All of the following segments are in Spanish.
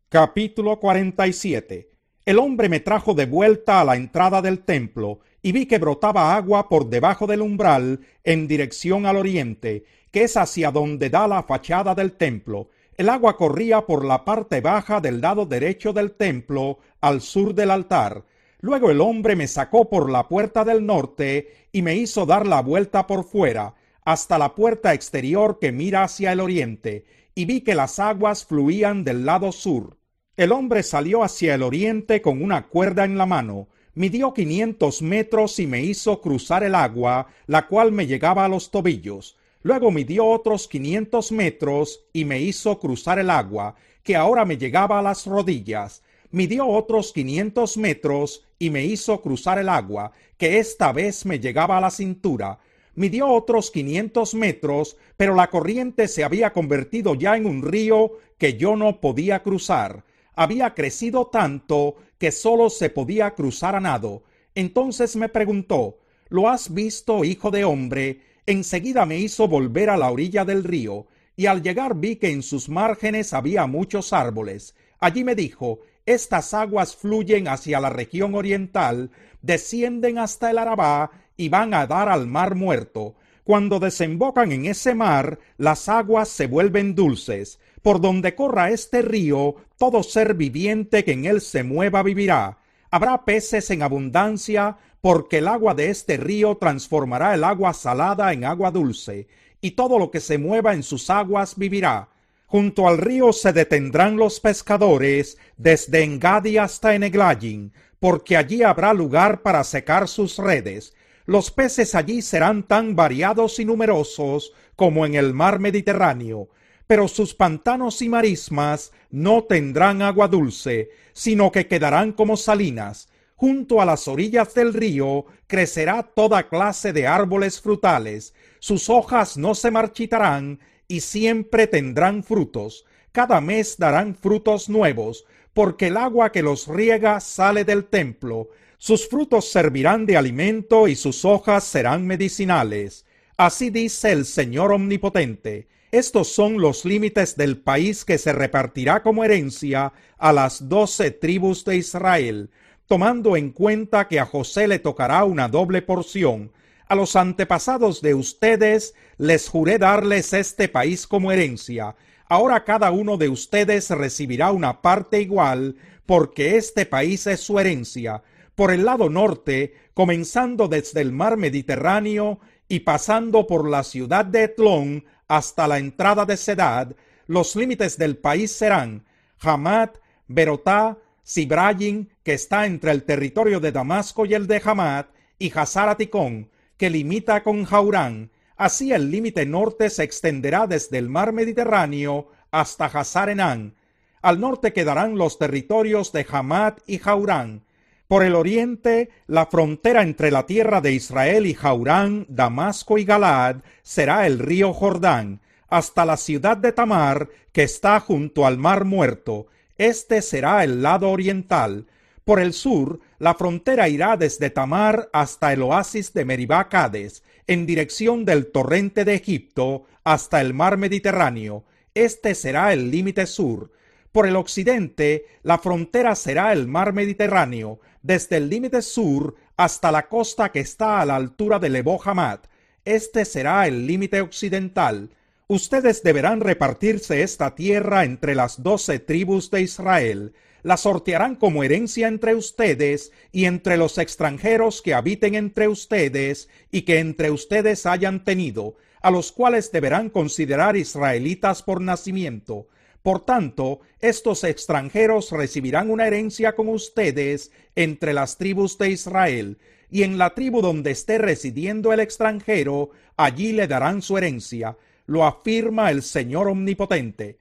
Capítulo 47. El hombre me trajo de vuelta a la entrada del templo, y vi que brotaba agua por debajo del umbral en dirección al oriente, que es hacia donde da la fachada del templo. El agua corría por la parte baja del lado derecho del templo, al sur del altar. Luego el hombre me sacó por la puerta del norte y me hizo dar la vuelta por fuera, hasta la puerta exterior que mira hacia el oriente, y vi que las aguas fluían del lado sur. El hombre salió hacia el oriente con una cuerda en la mano, midió 500 metros y me hizo cruzar el agua, la cual me llegaba a los tobillos. Luego midió otros 500 metros y me hizo cruzar el agua, que ahora me llegaba a las rodillas. Midió otros 500 metros y me hizo cruzar el agua, que esta vez me llegaba a la cintura. Midió otros 500 metros, pero la corriente se había convertido ya en un río que yo no podía cruzar. Había crecido tanto que sólo se podía cruzar a nado. Entonces me preguntó: ¿Lo has visto, hijo de hombre? Enseguida me hizo volver a la orilla del río, y al llegar vi que en sus márgenes había muchos árboles. Allí me dijo: estas aguas fluyen hacia la región oriental, descienden hasta el Arabá y van a dar al mar Muerto. Cuando desembocan en ese mar, las aguas se vuelven dulces. Por donde corra este río, todo ser viviente que en él se mueva vivirá. Habrá peces en abundancia, porque el agua de este río transformará el agua salada en agua dulce, y todo lo que se mueva en sus aguas vivirá. Junto al río se detendrán los pescadores, desde Engadi hasta Eneglayin, porque allí habrá lugar para secar sus redes. Los peces allí serán tan variados y numerosos como en el mar Mediterráneo, pero sus pantanos y marismas no tendrán agua dulce, sino que quedarán como salinas. Junto a las orillas del río crecerá toda clase de árboles frutales, sus hojas no se marchitarán y siempre tendrán frutos. Cada mes darán frutos nuevos, porque el agua que los riega sale del templo. Sus frutos servirán de alimento y sus hojas serán medicinales. Así dice el Señor Omnipotente. Estos son los límites del país que se repartirá como herencia a las 12 tribus de Israel, tomando en cuenta que a José le tocará una doble porción. A los antepasados de ustedes les juré darles este país como herencia. Ahora cada uno de ustedes recibirá una parte igual, porque este país es su herencia. Por el lado norte, comenzando desde el mar Mediterráneo y pasando por la ciudad de Etlón hasta la entrada de Sedad, los límites del país serán Hamat, Berotá, Sibrayim, que está entre el territorio de Damasco y el de Hamat, y Hazar-Aticón, que limita con Jaurán. Así el límite norte se extenderá desde el mar Mediterráneo hasta Hazar-Enán. Al norte quedarán los territorios de Hamat y Jaurán. Por el oriente, la frontera entre la tierra de Israel y Jaurán, Damasco y Galaad será el río Jordán, hasta la ciudad de Tamar, que está junto al mar Muerto. Este será el lado oriental. Por el sur, la frontera irá desde Tamar hasta el oasis de Meribá Cades, en dirección del torrente de Egipto hasta el mar Mediterráneo. Este será el límite sur. Por el occidente, la frontera será el mar Mediterráneo, desde el límite sur hasta la costa que está a la altura de Lebo Hamat. Este será el límite occidental. Ustedes deberán repartirse esta tierra entre las 12 tribus de Israel. La sortearán como herencia entre ustedes y entre los extranjeros que habiten entre ustedes y que entre ustedes hayan tenido, a los cuales deberán considerar israelitas por nacimiento. Por tanto, estos extranjeros recibirán una herencia con ustedes entre las tribus de Israel, y en la tribu donde esté residiendo el extranjero, allí le darán su herencia. Lo afirma el Señor Omnipotente.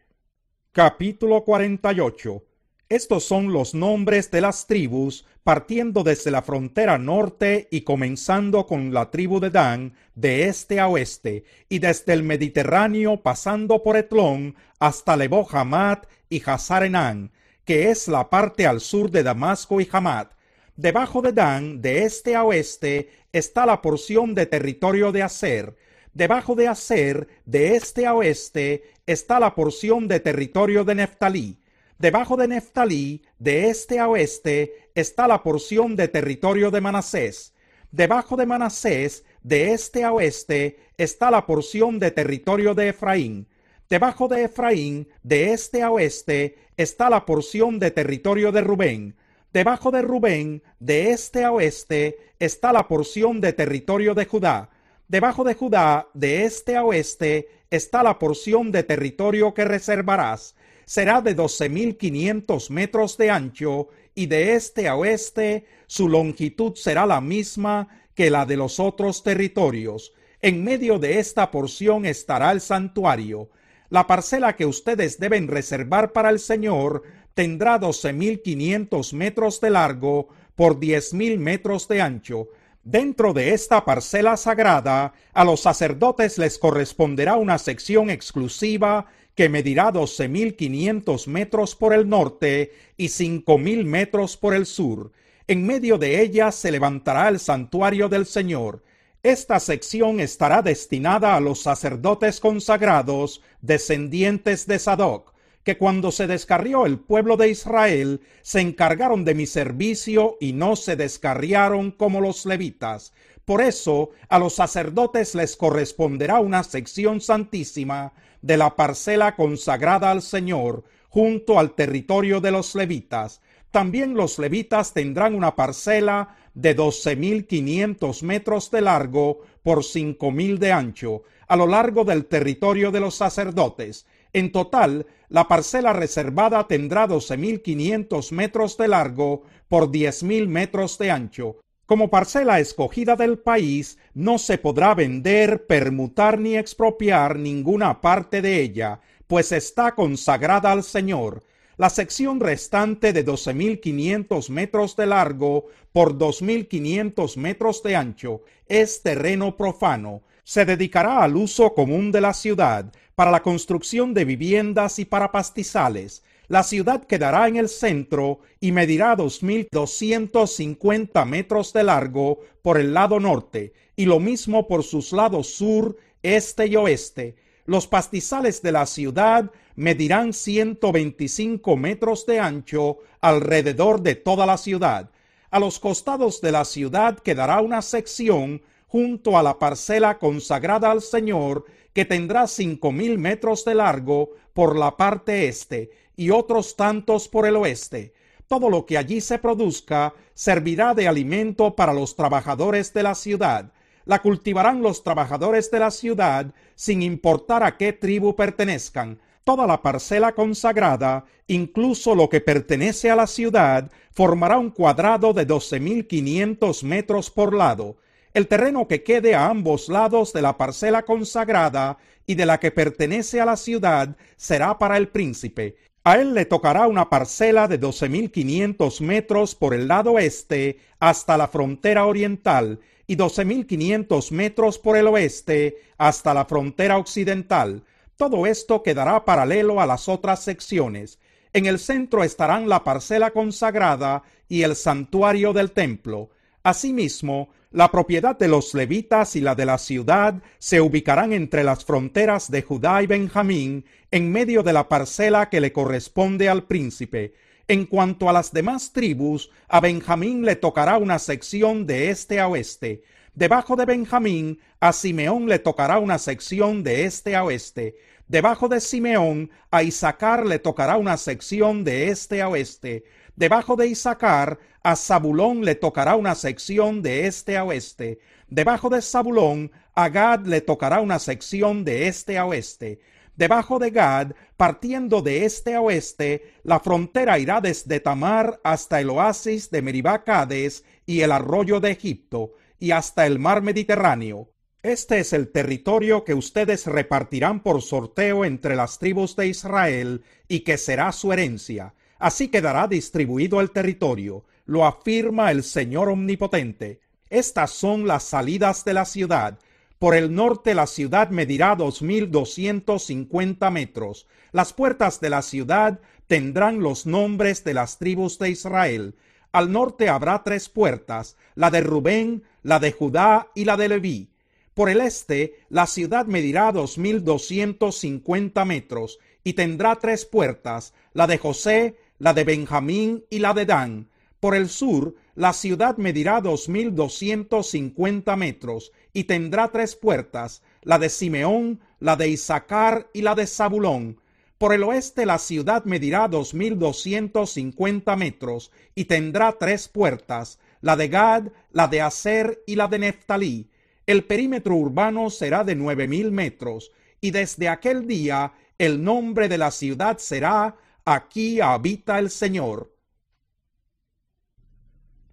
Capítulo 48. Estos son los nombres de las tribus, partiendo desde la frontera norte y comenzando con la tribu de Dan, de este a oeste, y desde el Mediterráneo pasando por Etlón hasta Lebo Hamat y Hazar-Enán, que es la parte al sur de Damasco y Hamat. Debajo de Dan, de este a oeste, está la porción de territorio de Aser. Debajo de Aser, de este a oeste, está la porción de territorio de Neftalí. Debajo de Neftalí, de este a oeste, está la porción de territorio de Manasés. Debajo de Manasés, de este a oeste, está la porción de territorio de Efraín. Debajo de Efraín, de este a oeste, está la porción de territorio de Rubén. Debajo de Rubén, de este a oeste, está la porción de territorio de Judá. Debajo de Judá, de este a oeste, está la porción de territorio que reservarás. Será de 12.500 metros de ancho, y de este a oeste su longitud será la misma que la de los otros territorios. En medio de esta porción estará el santuario. La parcela que ustedes deben reservar para el Señor tendrá 12.500 metros de largo por 10.000 metros de ancho. Dentro de esta parcela sagrada, a los sacerdotes les corresponderá una sección exclusiva que medirá 12.500 metros por el norte y 5.000 metros por el sur. En medio de ella se levantará el santuario del Señor. Esta sección estará destinada a los sacerdotes consagrados, descendientes de Sadoc, que cuando se descarrió el pueblo de Israel, se encargaron de mi servicio y no se descarriaron como los levitas. Por eso, a los sacerdotes les corresponderá una sección santísima de la parcela consagrada al Señor, junto al territorio de los levitas. También los levitas tendrán una parcela de 12.500 metros de largo por 5.000 de ancho, a lo largo del territorio de los sacerdotes. En total, la parcela reservada tendrá 12.500 metros de largo por 10.000 metros de ancho. Como parcela escogida del país, no se podrá vender, permutar ni expropiar ninguna parte de ella, pues está consagrada al Señor. La sección restante de 12.500 metros de largo por 2.500 metros de ancho es terreno profano. Se dedicará al uso común de la ciudad, para la construcción de viviendas y para pastizales. La ciudad quedará en el centro y medirá 2.250 metros de largo por el lado norte, y lo mismo por sus lados sur, este y oeste. Los pastizales de la ciudad medirán 125 metros de ancho alrededor de toda la ciudad. A los costados de la ciudad quedará una sección junto a la parcela consagrada al Señor, que tendrá 5.000 metros de largo por la parte este y otros tantos por el oeste. Todo lo que allí se produzca servirá de alimento para los trabajadores de la ciudad. La cultivarán los trabajadores de la ciudad sin importar a qué tribu pertenezcan. Toda la parcela consagrada, incluso lo que pertenece a la ciudad, formará un cuadrado de 12.500 metros por lado. El terreno que quede a ambos lados de la parcela consagrada y de la que pertenece a la ciudad será para el príncipe. A él le tocará una parcela de 12.500 metros por el lado este hasta la frontera oriental y 12.500 metros por el oeste hasta la frontera occidental. Todo esto quedará paralelo a las otras secciones. En el centro estarán la parcela consagrada y el santuario del templo. Asimismo, la propiedad de los levitas y la de la ciudad se ubicarán entre las fronteras de Judá y Benjamín, en medio de la parcela que le corresponde al príncipe. En cuanto a las demás tribus, a Benjamín le tocará una sección de este a oeste. Debajo de Benjamín, a Simeón le tocará una sección de este a oeste. Debajo de Simeón, a Isaacar le tocará una sección de este a oeste. Debajo de Isaacar, a Zabulón le tocará una sección de este a oeste. Debajo de Zabulón, a Gad le tocará una sección de este a oeste. Debajo de Gad, partiendo de este a oeste, la frontera irá desde Tamar hasta el oasis de Meribá Cades y el arroyo de Egipto, y hasta el mar Mediterráneo. Este es el territorio que ustedes repartirán por sorteo entre las tribus de Israel y que será su herencia. Así quedará distribuido el territorio, lo afirma el Señor Omnipotente. Estas son las salidas de la ciudad. Por el norte la ciudad medirá 2.250 metros. Las puertas de la ciudad tendrán los nombres de las tribus de Israel. Al norte habrá 3 puertas, la de Rubén, la de Judá y la de Leví. Por el este, la ciudad medirá 2.250 metros, y tendrá 3 puertas, la de José, la de Benjamín y la de Dan. Por el sur, la ciudad medirá 2250 metros, y tendrá 3 puertas, la de Simeón, la de Isaacar y la de Zabulón. Por el oeste, la ciudad medirá 2250 metros, y tendrá 3 puertas, la de Gad, la de Aser y la de Neftalí. El perímetro urbano será de 9000 metros, y desde aquel día el nombre de la ciudad será Aquí habita el Señor.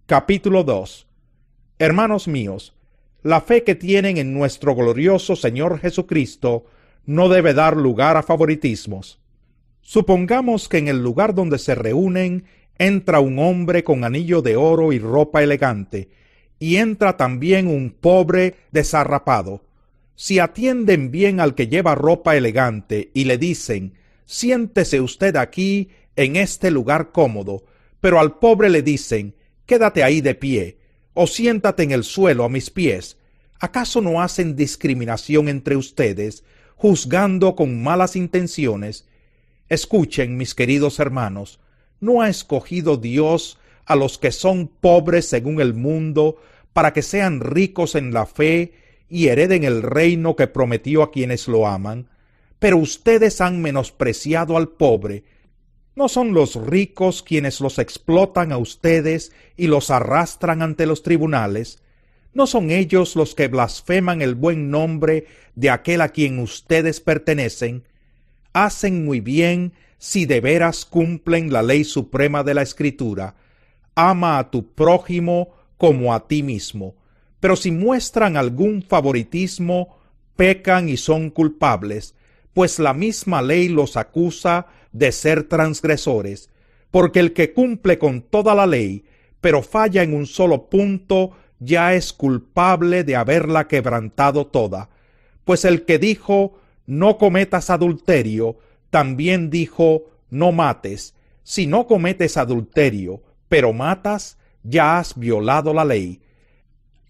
Capítulo 2. Hermanos míos, la fe que tienen en nuestro glorioso Señor Jesucristo no debe dar lugar a favoritismos. Supongamos que en el lugar donde se reúnen entra un hombre con anillo de oro y ropa elegante, y entra también un pobre desarrapado. Si atienden bien al que lleva ropa elegante y le dicen: siéntese usted aquí en este lugar cómodo, pero al pobre le dicen: quédate ahí de pie, o siéntate en el suelo a mis pies, ¿acaso no hacen discriminación entre ustedes, juzgando con malas intenciones? Escuchen, mis queridos hermanos, ¿no ha escogido Dios a los que son pobres según el mundo, para que sean ricos en la fe y hereden el reino que prometió a quienes lo aman? Pero ustedes han menospreciado al pobre. ¿No son los ricos quienes los explotan a ustedes y los arrastran ante los tribunales? ¿No son ellos los que blasfeman el buen nombre de aquel a quien ustedes pertenecen? Hacen muy bien si de veras cumplen la ley suprema de la Escritura: ama a tu prójimo como a ti mismo. Pero si muestran algún favoritismo, pecan y son culpables, pues la misma ley los acusa de ser transgresores, porque el que cumple con toda la ley, pero falla en un solo punto, ya es culpable de haberla quebrantado toda. Pues el que dijo: no cometas adulterio, también dijo: no mates. Si no cometes adulterio, pero matas, ya has violado la ley.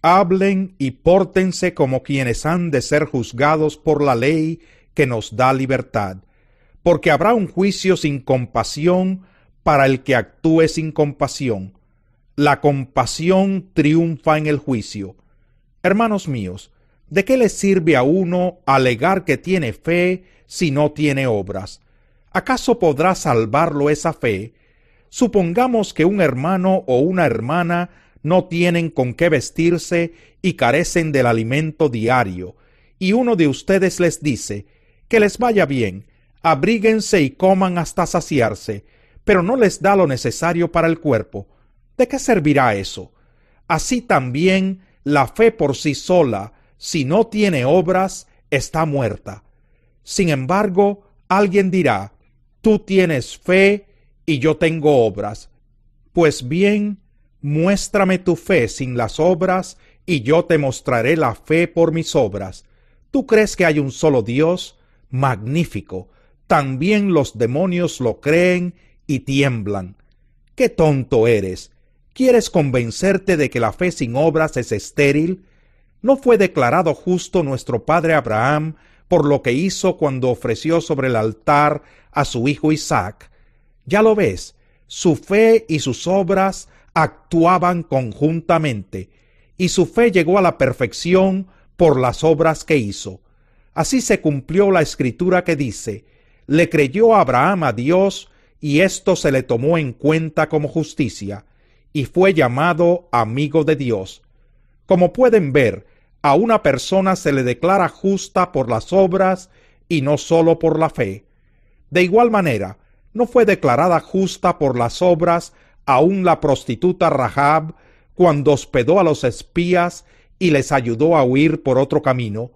Hablen y pórtense como quienes han de ser juzgados por la ley que nos da libertad, porque habrá un juicio sin compasión para el que actúe sin compasión. La compasión triunfa en el juicio. Hermanos míos, ¿de qué le sirve a uno alegar que tiene fe si no tiene obras? ¿Acaso podrá salvarlo esa fe? Supongamos que un hermano o una hermana no tienen con qué vestirse y carecen del alimento diario, y uno de ustedes les dice: que les vaya bien, abríguense y coman hasta saciarse, pero no les da lo necesario para el cuerpo. ¿De qué servirá eso? Así también la fe por sí sola, si no tiene obras, está muerta. Sin embargo, alguien dirá: tú tienes fe y yo tengo obras. Pues bien, muéstrame tu fe sin las obras, y yo te mostraré la fe por mis obras. ¿Tú crees que hay un solo Dios? Magnífico. También los demonios lo creen y tiemblan. ¡Qué tonto eres! ¿Quieres convencerte de que la fe sin obras es estéril? ¿No fue declarado justo nuestro padre Abraham por lo que hizo cuando ofreció sobre el altar a su hijo Isaac? Ya lo ves, su fe y sus obras actuaban conjuntamente, y su fe llegó a la perfección por las obras que hizo. Así se cumplió la escritura que dice: le creyó Abraham a Dios, y esto se le tomó en cuenta como justicia, y fue llamado amigo de Dios. Como pueden ver, a una persona se le declara justa por las obras y no sólo por la fe. De igual manera, no fue declarada justa por las obras aún la prostituta Rahab, cuando hospedó a los espías y les ayudó a huir por otro camino,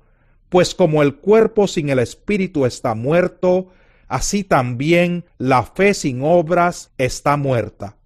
pues como el cuerpo sin el espíritu está muerto, así también la fe sin obras está muerta.